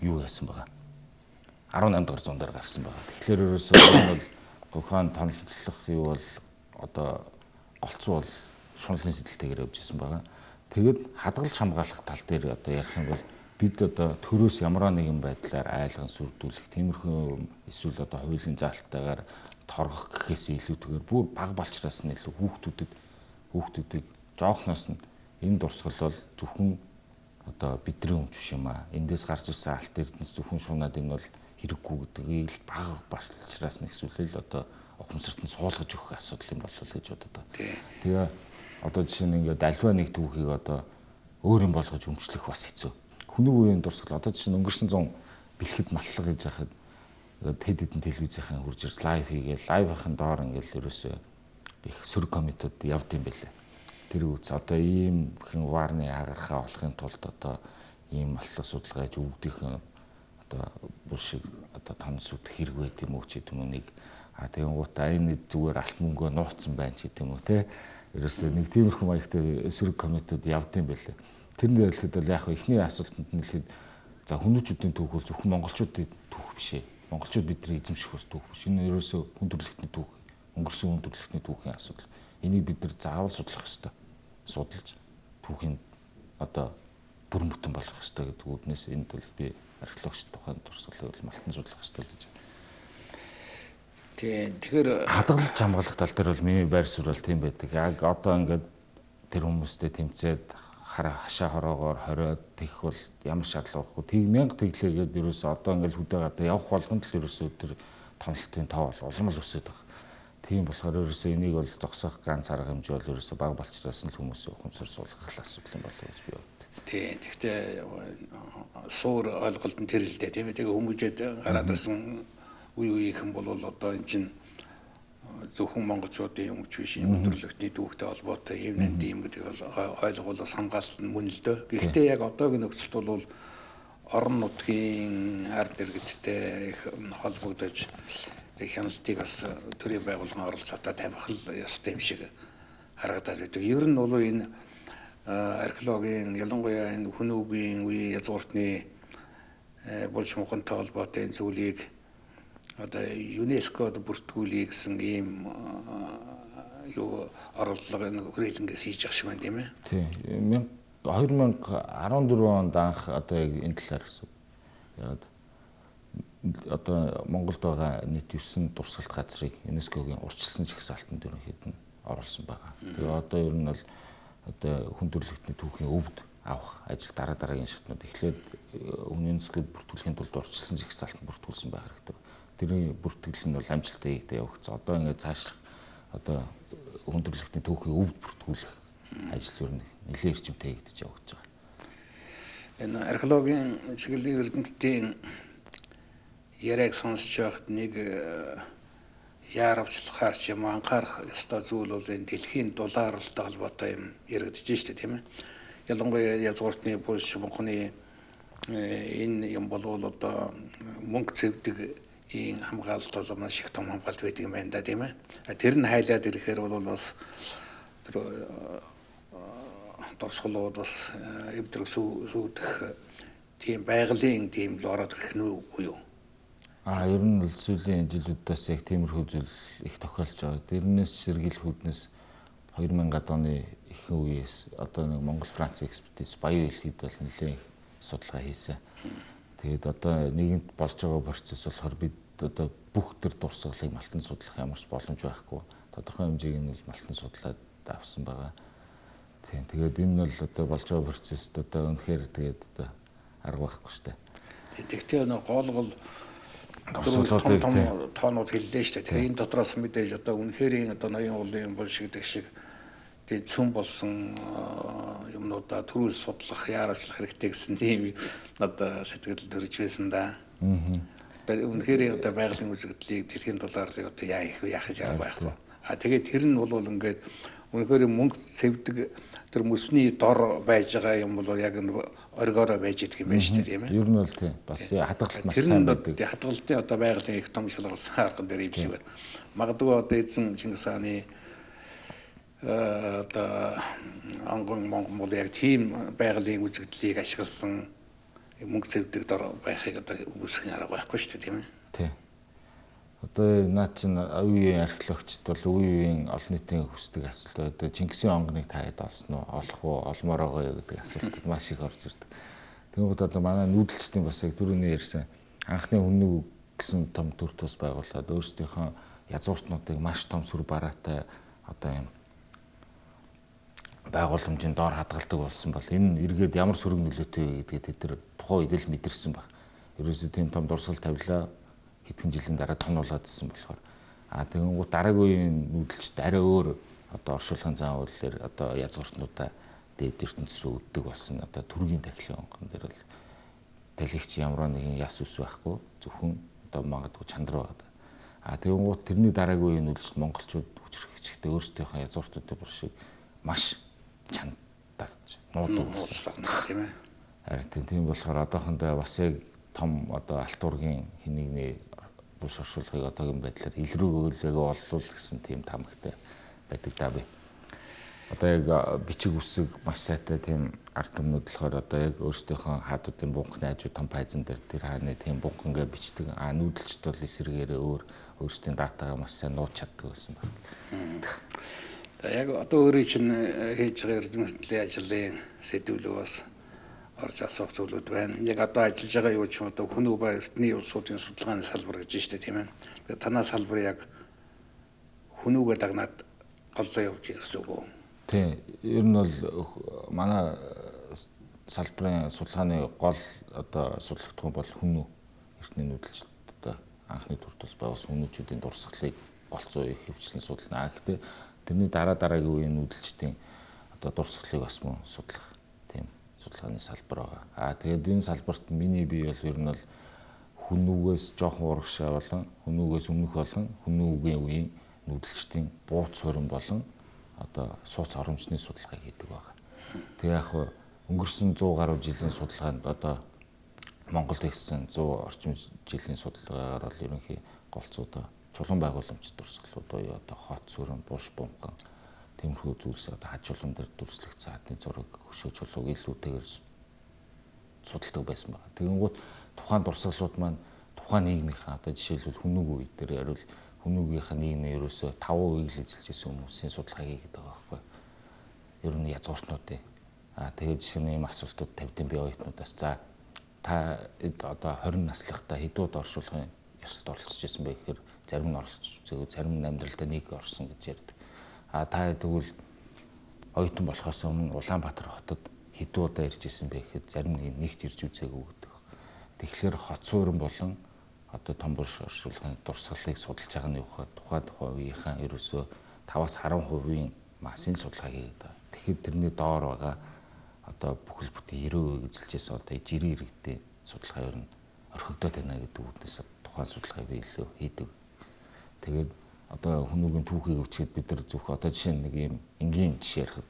юу яасан байгаа. 18 дугаар зуундаар гарсан байгаа. Тэгэхээр ерөөсөө энэ бол тухайн тонлох юу бол одоо голцоо бол шунлын сэдэлтэйгээр явж исэн байгаа. Тэгэд хадгалж хамгаалах тал дээр одоо ярих юм бол бид одоо төрөөс ямар нэгэн байдлаар айлган сүрдүүлэх тиймэрхүү эсвэл одоо хуулийн заалтайгаар торгох гэхээс илүүтэйгээр бүр бага балчраас нь илүү хүүхдүүдийг жоохноос нь энэ дурсгал бол зөвхөн одоо бидний өмч биш юм аа. Эндээс гарч ирсэн алт эрдэнэс зөвхөн шунаад энэ бол хэрэггүй гэдгийг л бага балчраас нь эсвэл одоо ухамсарт нь суулгаж өгөх асуудал юм болов гэж боддог. Тэгээ одоо жишээ нь ингээд альва нэг түүхийг одоо өөр юм болгож өмчлөх бас хэцүү. Хүний үеийн дурсгал одоо жишээ нь өнгөрсөн 100 бэлгэд маллага гэж яхад хэд хэдэн телевизийн хурж ирж лайв хийгээл лайвын доор ингээд ерөөсөө их сөрөг комментууд явд юм байлаа. Тэр үз одоо ийм хэн варны агархаа болохын тулд одоо ийм маллага судалгааж өгдөх одоо булшиг одоо таньсууд хэрэг байт юм уу ч гэдэм үү нэг тэгэн гутаа энэ зүгээр алт мөнгөө нууцсан байна ч гэдэм үү те ерөөсөө нэг тиймэрхүү маягтай сөрөг комментууд явд юм байлаа. Тэрний хэлэхэд бол яг ихний асуултанд нь хэлэхэд за хүмүүжүүдийн түүх бол зөвхөн монголчуудын түүх биш ээ. Монголчууд бидний эзэмших ус түүх биш. Энэ ерөөсөө хүн төрөлхтний түүх, өнгөрсөн хүн төрөлхтний түүхийн асуудал. Энийг бид нар заавал судлах ёстой. Судалж түүхийн одоо бүрэн бүтэн болгох ёстой гэдэг үднээс энд бол би археологч тухайн туршлагыг бол малтан судлах ёстой гэж. Тэгэхээр хадгалж хамгаалах тал дээр бол миний байр суурь бол тийм байдаг. Яг одоо ингээд тэр хүмүүстэй тэмцээд хашаа хороогоор хориод тэгэх бол ямар шаардлага байхгүй. Тэг 1000 тэглээгээд ерөөсөө одоо ингээд хөдөө гадаа явах болгонд л ерөөсөө тэр тонолтын тоо бол улам л өсөд байгаа. Тийм болохоор ерөөсөө энийг бол зогсоох ганц арга хэмжээ бол ерөөсөө бага балчраас нь л хүмүүсийн ухамсар суулгах асуудал юм болов уу гэж би боддог. Тийм. Гэхдээ суур ойлголт нь тэр л дээ тийм ээ. Тэгээ хүмүүжээд гараад ирсэн үе үеийнхэн бол одоо энэ чинь зөвхөн монголчуудын өмч биш юм өдөрлөгтний түүхтэй холбоотой юм нэнди юм гэдэг бол ойлгол бас хамгаалалт нь мөн л дээ. Гэхдээ яг одоогийн нөхцөлд бол орон нутгийн ард иргэдтэй их холбогдож хяналтыг бас төрийн байгууллагын оролцоотой тамхи ёстой юм шиг харагдаад байдаг. Ер нь бол энэ археологийн ялангуяа энэ хүмүүгийн үеийн язгууртны булш мухантай холбоотой энэ зүйлийг одоо ЮНЕСКОд бүртгүүлэх гэсэн ийм юу орлого хүрээлэнгээс хийж ах шиг байна тийм ээ. Тийм. 2014 онд анх одоо яг энэ талаар гэсэн. Яг одоо Монголд байгаа нийт 9 дурсгалт газрыг ЮНЕСКОгийн урьдчилсан жагсаалтанд ерөнхийд нь оруулсан байгаа. Тэгээ одоо ер нь бол одоо хүн төрөлхтний түүхийн өвд авах ажил дараагийн шатнууд эхлээд ЮНЕСКОд бүртгүүлэхийн тулд урьдчилсан жагсаалтанд бүртгүүлсэн байх хэрэгтэй. Тэрний бүртгэл нь бол амжилттай явагдсан. Одоо ингээд цааш одоо хүн төрөлхтний түүхийн өвд бүртгүүлэх ажил ер нь нэлээд эрчимтэй хийгдэж явагдаж байгаа. Энэ археологийн чиглэлийн эрдэмтдийн яриаг сонсож байхад нэг яаравчлахаар ч юм анхаарах ёстой зүйл бол энэ дэлхийн дулаалтай холбоотой юм яригдж штэ тийм ээ. Ялангуяа язгууртны Польш мөнхний энэ юм бол одоо мөнгө цэвдэг ийм хамгаалалт бол маш их том хамгаалалт байдаг юм байна да тийм ээ. Тэр нь хайлаад ирэхээр бол бас тэр дурсгалууд бас эвдрэг сүүдэх тийм байгалийн тийм л ороод ирэх нь үгүй юу? Ер нь л сүүлийн жилүүдээс яг тиймэрхүү зүйл их тохиолж байгаа. Дэрнээс сэргийлэх үүднээс 2000-ад оны ихэнх үеэс одоо нэг Монгол Франц экспедиц баян хэлхийд бол нэлээд их судалгаа хийсэн. Тэгээд одоо нийгэмд болж байгаа процесс болохоор бид одоо бүх төр дурсгалыг малтан судлах ямар ч боломж байхгүй. Тодорхой хэмжээг нь бол малтан судлаад авсан байгаа. Тийм. Тэгээд энэ бол одоо болж байгаа процесст одоо үнэхээр тэгээд одоо арга байхгүй шүү дээ. Тэгтээ нэг гол том тоонууд хэллээ шүү дээ. Тэгээ энэ дотроос мэдээж одоо үнэхээр одоо ноён уулын бол шиг тэгээд цөм болсон юмнуудаа төрүүл судлах, яаравчлах хэрэгтэй гэсэн тийм одоо сэтгэл төрж байсан да. Үнэхээр одоо байгалийн үзэгдлийг дэлхийн дулаалыг одоо яах гэж байхгүй. Тэгээд тэр нь бол ингээд үнэхээр мөнгө цэвдэг тэр мөсний дор байж байгаа юм бол яг оргиороо байж идэх юм байна шүү дээ тийм ээ. Ер нь бол тийм. Бас хадгалт маш сайн байдаг. Хадгалтын одоо байгалийн их том шалгалсан арга дээр юм шиг байна. Магадгүй одоо эзэн Чингис хааны одоо ангон Монгол яг тийм байгалийн үзэгдлийг ашигласан мөнгө цэвдэг дор байхыг одоо үүсгэх арга байхгүй шүү дээ тийм ээ. Тийм. Одоо наад чинь үеийн археологчд бол үеийн олон нийтийн хүсдэг асуулт одоо Чингисийн онгоныг та хэд олсон уу, олох уу, олмоор байгаа юу гэдэг асуултууд маш их орж ирдэг. Тэгвэл одоо манай нүүдэлчдийн бас яг түрүүний ярьсан анхны хүннүү гэсэн том төр тус байгуулад өөрсдийнхөө язгууртнуудыг маш том сүр бараатай одоо юм байгууламжийн доор хадгалдаг болсон бол энэ эргээд ямар сөрөг нөлөөтэй вэ гэдгээ тэд нар тухайн үед л мэдэрсэн баг. Ерөөсөө тийм том дурсгал тавилаа хэдхэн жилийн дараа тонуулаадсэн болохоор тэгэнгүүт дараагийн нүүдэлчд арай өөр одоо оршуулгын зан үйлээр одоо язгууртнуудаа дээд ертөнцийн рүү өддөг болсон одоо түргийн тахилын онгон дээр бол талигч ямар нэгэн яс ус байхгүй зөвхөн одоо магадгүй чандар байгаа. Тэгэнгүүт тэрний дараагийн үеийн нүүдэлчд монголчууд хүчрхэгчтэй өөрсдийнхөө язгууртнуудын бүр шиг маш чандаж нуудлага тийм ээ. Харин тийм болохоор одоохондоо бас яг том одоо алт уургийн хинэгний булш оршуулгыг одоогийн байдлаар илрүүгөөлөг олвол гэсэн тийм тамхтай байдаг даа би. Одоо яг бичиг үсэг маш сайтай тийм ард түмнүүд болохоор одоо яг өөрсдийнхөө хаадуудын бунхны хажуу том пайзан дээр тэр хааны тийм бунхангаа бичдэг. Нүүдэлчд бол эсрэгээрээ өөрсдийн датагаа маш сайн нууц чаддаг байсан байна. Яг одоо өөрөө чинь хийж байгаа эрдэмтлийн ажлын сэдвүүл бас орж асуух зүйлүүд байна. Яг одоо ажиллаж байгаа юу ч одоо хүн ба эртний улсуудын судалгааны салбар гэж байна шүү дээ тийм ээ. Тэгээд танаа салбар яг хүнүүгээ дагнаад голлоо явж ирсэн үү? Тийм. Ер нь бол манай салбарын судалгааны гол одоо судлагдсан бол хүнүү эртний нүүдэлчд одоо анхны төр тус байгуулсан хүнүүчүүдийн дурсгалыг голцоо их хөвчлэн судална. Гэхдээ тэрний дараагийн үеийн нүүдэлчдийн одоо дурсгалыг бас мөн судлах тийм судалгааны салбар байгаа. Тэгээд энэ салбарт миний бие бол ер нь бол хүнүүгээс жоохон урагшаа болон хүнүүгээс өмнөх болон хүнүүгийн үеийн нүүдэлчдийн бууц хорин болон одоо сууц оромжны судалгааг хийдэг байгаа. Тэгээ яг өнгөрсөн 100 гаруй жилийн судалгаанд одоо Монголд хийсэн 100 орчим жилийн судалгаагаар бол ерөнхий голцоо чулуун байгууламж дурсгалууд буюу одоо хот сүрэн, булш бунхан тиймэрхүү зүйлс одоо хажуулан дээр дүрслэх цаатны зураг, хөшөө чулууг илүүтэйгээр судалдаг байсан байна. Тэгэнгүүт тухайн дурсгалууд маань тухайн нийгмийнхаа одоо жишээлбэл хүнүүг үе дээр ярил хүнүүгийнхаа нийгмийн ерөөсөө 5% л эзэлж байсан хүмүүсийн судалгаа хийгээд байгаа байхгүй. Ер нь язгууртнуудын. Тэгээд жишээ нь ийм асуултууд тавьдсан бие оюутнуудаас за та одоо 20 наслахта хэдүүд оршуулгын ёсолд оролцож байсан бэ гэхээр зарим нь оролцож үзээгүй, зарим нь амьдралдаа нэг орсон гэж ярьдаг. Та тэгвэл оюутан болохоос өмнө Улаанбаатар хотод хэдэн удаа ирж исэн бэ гэхэд зарим нэгч ирж үзээгүй гэдэг. Тэгэхээр хот суурин болон одоо том булш оршуулгын дурсгалыг судалж байгаа нь юу вэ? Тухайн үеийнхаа ерөөсөө 5-10% масын судалгаа хийгээд байгаа. Тэгэхээр тэрний доор байгаа одоо бүхэл бүтэн 90% эзэлжээс одоо жирийн иргэдийн судалгаа ер нь орхигдоод байна гэдэг үгнээс тухайн судалгааг би илүү хийдэг. Тэгээд одоо хүмүүгийн түүхийг өвчгээд бид нар зөвхөн одоо жишээ нь нэг юм энгийн жишээ ярихад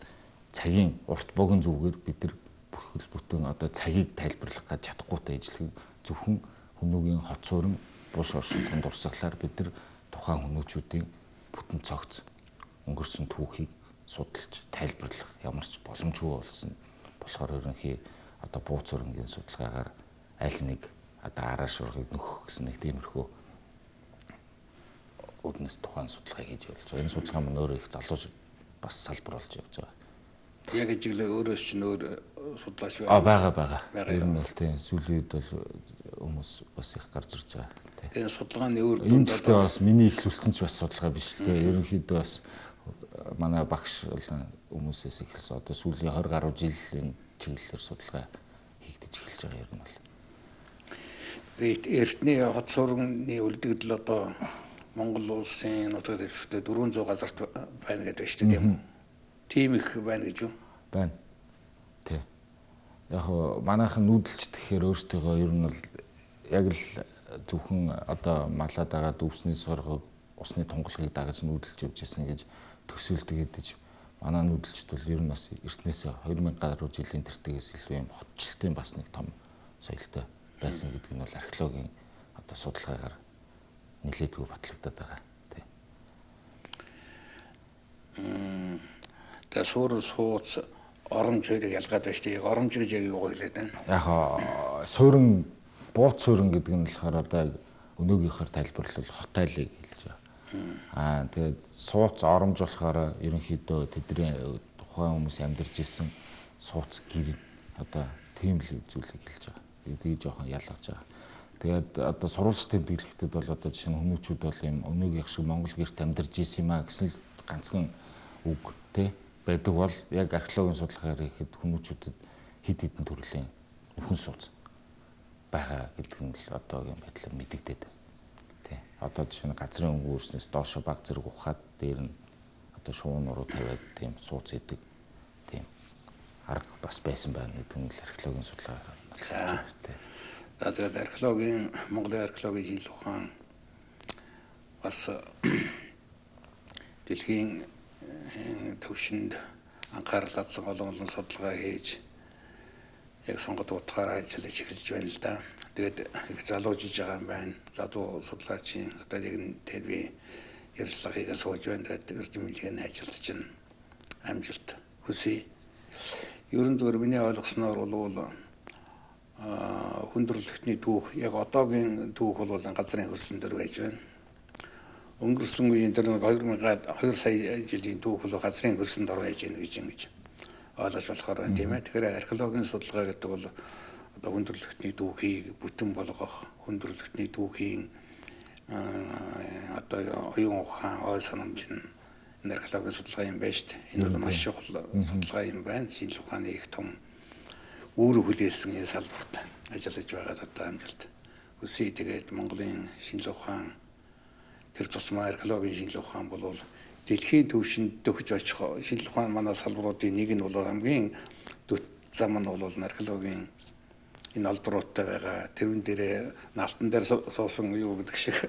цагийн урт богино зүгээр бид нар бүхэл бүтэн одоо цагийг тайлбарлах гэж чадахгүйтэй ижлэг зөвхөн хүмүүгийн хот суурин буш оршинтон дурсгалаар бид нар тухайн хүмүүчүүдийн бүтэн цогц өнгөрсөн түүхийг судалж тайлбарлах ямар ч боломжгүй болсон болохоор ерөнхий одоо бууц суурингийн судалгаагаар аль нэг одоо араа шуургыг нөхөх гэсэн нэг тиймэрхүү үднэс тухайн судалгаа хийж болж байгаа. Энэ судалгаа маань өөрөө их залуу бас салбар болж явж байгаа. Яг ижиглээ өөрөөс чинь өөр судлаач байна. Байгаа. Ер нь бол тийм сүүлийн үед бол хүмүүс бас их гарч ирж байгаа. Энэ судалгааны өөр энэ дэхтэй бас миний ихлүүлсэн ч бас судалгаа биш л дээ. Ерөнхийдөө бас манай багш болон хүмүүсээс эхэлсэн. Одоо сүүлийн 20 гаруй жилийн чиглэлээр судалгаа хийгдэж эхэлж байгаа ер нь бол. Эртний хот суурины үлдэгдэл одоо Монгол улсын нутаг дэвшигчдээ 400 газарт байна гэдэг шүү дээ тийм үү? Тийм их байна гэж юу? Байна. Тий. Яг манайхан нүүдэлч тэгэхээр өөртөө ер нь бол яг л зөвхөн одоо малаа дагаад өвсний соргог, усны тунгалгийг дагаж нүүдэлж явж исэн гэж төсөөлдөг гэдэж манай нүүдэлчд бол ер нь бас эртнээсээ 2000 гаруй жилийн тэртегээс илүү юм хотчлтын бас нэг том соёлтой байсан гэдэг нь бол археологийн одоо судалгаагаар нэлээдгүй батлагдаад байгаа. Тий. Тэгээ сууц оромж хоёрыг ялгаад байна шүү дээ. Оромж гэж яг юу хэлээд байна? Яг суурин бууц суурин гэдэг нь болохоор одоо өнөөгийнхөр тайлбарлал хот айлыг хэлж байгаа. Тэгээд сууц оромж болохоор ерөнхийдөө тэдний тухайн хүмүүс амьдарч ирсэн сууц гэр одоо тийм л зүйлийг хэлж байгаа. Эдгийг жоохон ялгаж байгаа. Тэгээд одоо сурвалж тэмдэглэхтэд бол одоо жишээ нь хүмүүчүүд бол юм өнөөгийнх шиг Монгол гэрт амьдарч ирсэн юм а гэсэн л ганцхан үг тий байдаг бол яг археологийн судалгаагаар ихэд хүмүүчүүдэд хэд хэдэн төрлийн нөхөн сууц байгаа гэдэг нь л одоогийн байдлаар мэдэгдээд байна. Тий. Одоо жишээ нь газрын өнгө үүснээс доошо баг зэрэг ухаад дээр нь одоо шуун нуруу тавиад тийм сууц идэг тийм арга бас байсан байна гэдэг нь л археологийн судалгаагаар. Тэгээд археологийн Монголын археологийн жил ухаан бас дэлхийн төвшөнд анхаарал татсан олон судалгаа хийж яг сонгод утгаараа ажиллаж эхэлж байна л да. Тэгээд их залуу жиж байгаа юм байна. Залуу судлаачийн одоо нэг тэд би ярилцлагыг сууж байна. Тэгээд эрдэмтний ажилд чинь амжилт хүсье. Ерөн зөвөр миний ойлгосноор бол хүндрэлтний түүх яг одоогийн түүх бол газрын хөрсөн дээр байж байна. Өнгөрсөн үеийн дээр 2 сая жилийн түүх бол газрын хөрсөнд ор байж байна гэж ингэж ойлгож болохоор байна тийм ээ. Тэгэхээр археологийн судалгаа гэдэг бол одоо хүндрэлтний түүхийг бүтэн болгох, хүндрэлтний түүхийн одоо оюун ухаан, ой санамж энэ археологийн судалгаа юм байна шүү дээ. Энэ бол маш чухал судалгаа юм байна. Шинжлэх ухааны их том өөрөө хүлээсэн энэ салбарт ажиллаж байгаа одоо амжилт хүсье. Тэгээд Монголын шинжлэх ухаан тэр тусмаа археологийн шинжлэх ухаан бол дэлхийн төвшөнд төгж очих шинжлэх ухаан манай салбаруудын нэг нь бол хамгийн дөт зам нь бол археологийн энэ албаруудтай байгаа. Тэрүүн дээрээ наалтан дээр суусан юу гэдэг шиг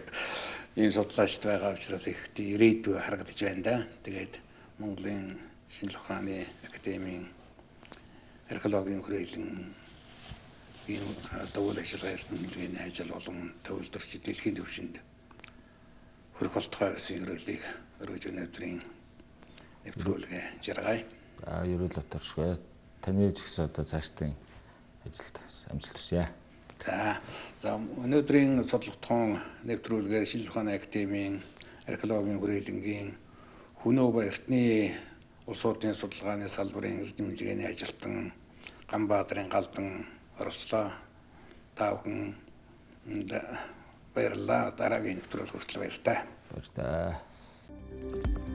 ийм судлаачд байгаа учраас их ирээдүй харагдаж байна да. Тэгээд Монголын шинжлэх ухааны академийн археологийн хүрээлэн ийм дагуул ажиллагаа эрдэмтний ажил болон төвлөрч дэлхийн төвшөнд хүрэх болтугай гэсэн өрөөлийг өргөж өнөөдрийн нэвтрүүлгээ жаргая. Ерөөл батаршгүй. Таны ч гэсэн одоо цаашдын ажилд амжилт хүсье. За өнөөдрийн судлагдсан нэвтрүүлгээр шинжлэх ухааны академийн археологийн хүрээлэнгийн Хүнөө ба эртний улсуудын судалгааны салбарын эрдэмтний ажилтан Ганбаатарын Галдан оролцлоо. Та бүхэн баярлалаа. Дараагийн нэвтрүүлэг хүртэл баярлалаа. Баярлалаа.